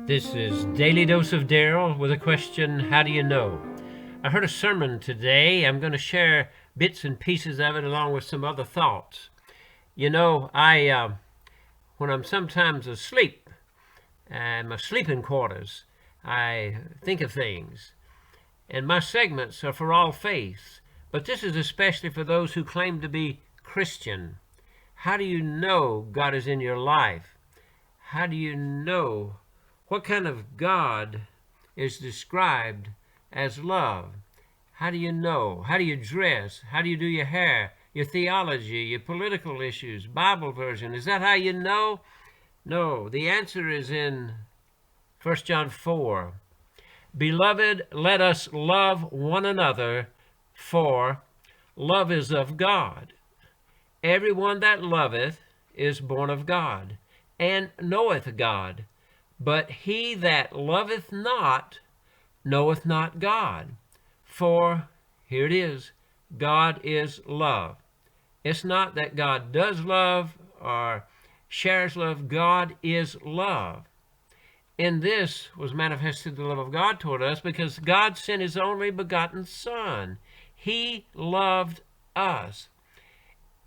This is Daily Dose of Daryl with a question, how do you know? I heard a sermon today. I'm going to share bits and pieces of it along with some other thoughts. You know, when I'm sometimes asleep, my sleeping quarters, I think of things. And my segments are for all faiths, but this is especially for those who claim to be Christian. How do you know God is in your life? How do you know what kind of God is described as love? How do you know? How do you dress? How do you do your hair? Your theology, your political issues, Bible version. Is that how you know? No, the answer is in 1 John 4. Beloved, let us love one another, for love is of God. Everyone that loveth is born of God, and knoweth God. But he that loveth not knoweth not God. For, here it is, God is love. It's not that God does love or shares love. God is love. In this was manifested the love of God toward us, because God sent his only begotten Son. He loved us.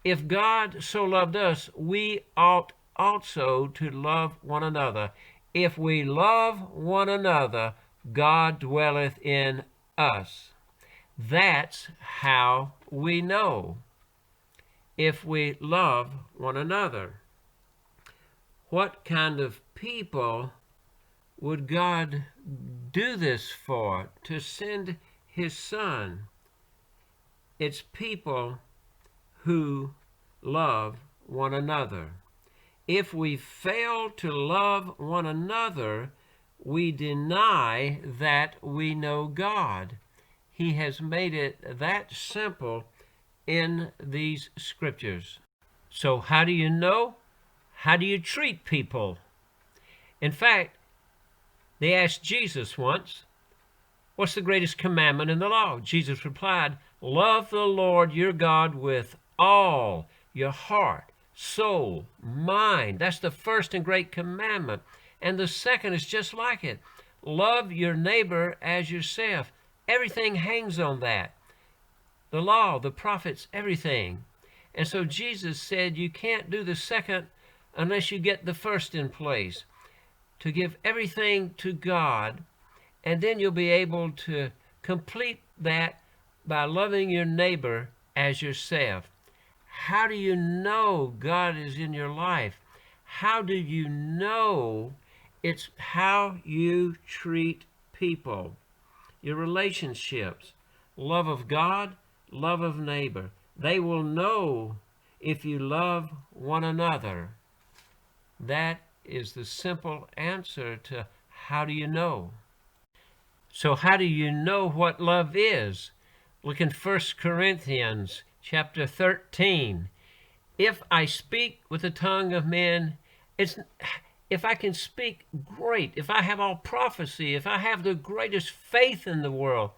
If God so loved us, we ought also to love one another. If we love one another, God dwelleth in us. That's how we know, if we love one another. What kind of people would God do this for, to send his Son? It's people who love one another. If we fail to love one another, we deny that we know God. He has made it that simple in these scriptures. So how do you know? How do you treat people? In fact, they asked Jesus once, what's the greatest commandment in the law? Jesus replied, love the Lord your God with all your heart, soul, mind. That's the first and great commandment. And the second is just like it. Love your neighbor as yourself. Everything hangs on that. The law, the prophets, everything. And so Jesus said you can't do the second unless you get the first in place. To give everything to God, and then you'll be able to complete that by loving your neighbor as yourself. How do you know God is in your life? How do you know? It's how you treat people, your relationships, love of God, love of neighbor. They will know if you love one another. That is the simple answer to how do you know? So how do you know what love is? Look in 1 Corinthians chapter 13. If I speak with the tongue of men, if I can speak, great. If I have all prophecy, if I have the greatest faith in the world,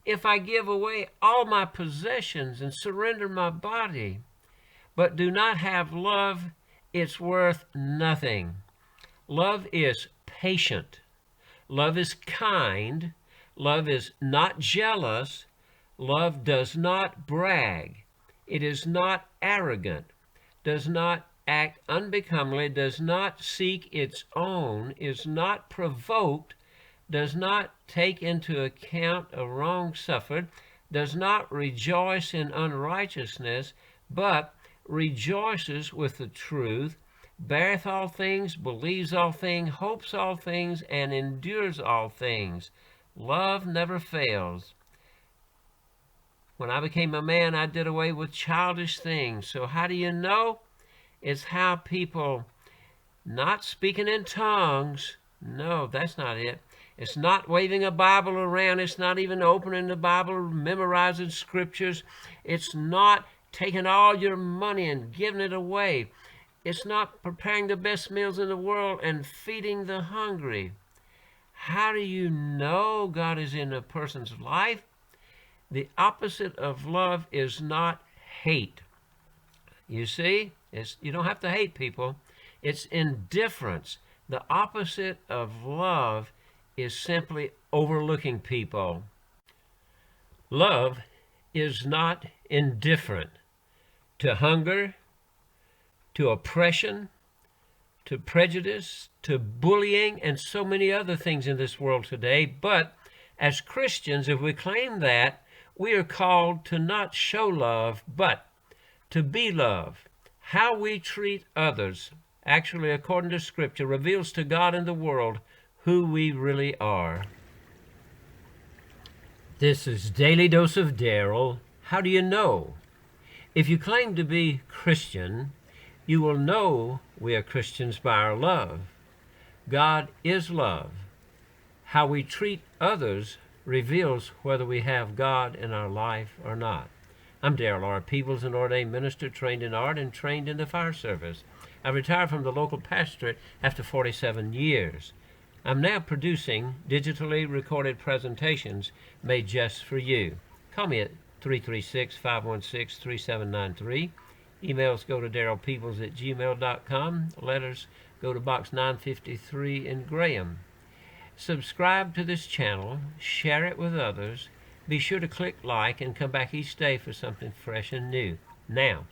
if I give away all my possessions and surrender my body, but do not have love, it's worth nothing. Love is patient. Love is kind. Love is not jealous. Love does not brag. It is not arrogant, does not act unbecomingly, does not seek its own, is not provoked, does not take into account a wrong suffered, does not rejoice in unrighteousness, but rejoices with the truth, beareth all things, believes all things, hopes all things, and endures all things. Love never fails. When I became a man, I did away with childish things. So how do you know? It's how people not speaking in tongues. No, that's not it. It's not waving a Bible around. It's not even opening the Bible, memorizing scriptures. It's not taking all your money and giving it away. It's not preparing the best meals in the world and feeding the hungry. How do you know God is in a person's life? The opposite of love is not hate. You see, you don't have to hate people. It's indifference. The opposite of love is simply overlooking people. Love is not indifferent to hunger, to oppression, to prejudice, to bullying, and so many other things in this world today. But as Christians, if we claim that, we are called to not show love, but to be love. How we treat others, actually, according to Scripture, reveals to God and the world who we really are. This is Daily Dose of Daryl. How do you know? If you claim to be Christian, you will know we are Christians by our love. God is love. How we treat others reveals whether we have God in our life or not. I'm Daryl R. Peebles, an ordained minister, trained in art and trained in the fire service. I retired from the local pastorate after 47 years. I'm now producing digitally recorded presentations made just for you. Call me at 336-516-3793. Emails go to darylpeebles@gmail.com. Letters go to Box 953 in Graham. Subscribe to this channel, share it with others. Be sure to click like and come back each day for something fresh and new. Now,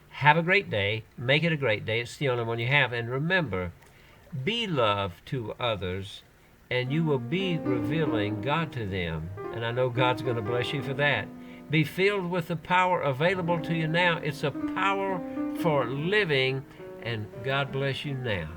have a great day. Make it a great day. It's the only one you have. And remember, be love to others, and you will be revealing God to them. And I know God's going to bless you for that. Be filled with the power available to you now. It's a power for living, and God bless you now.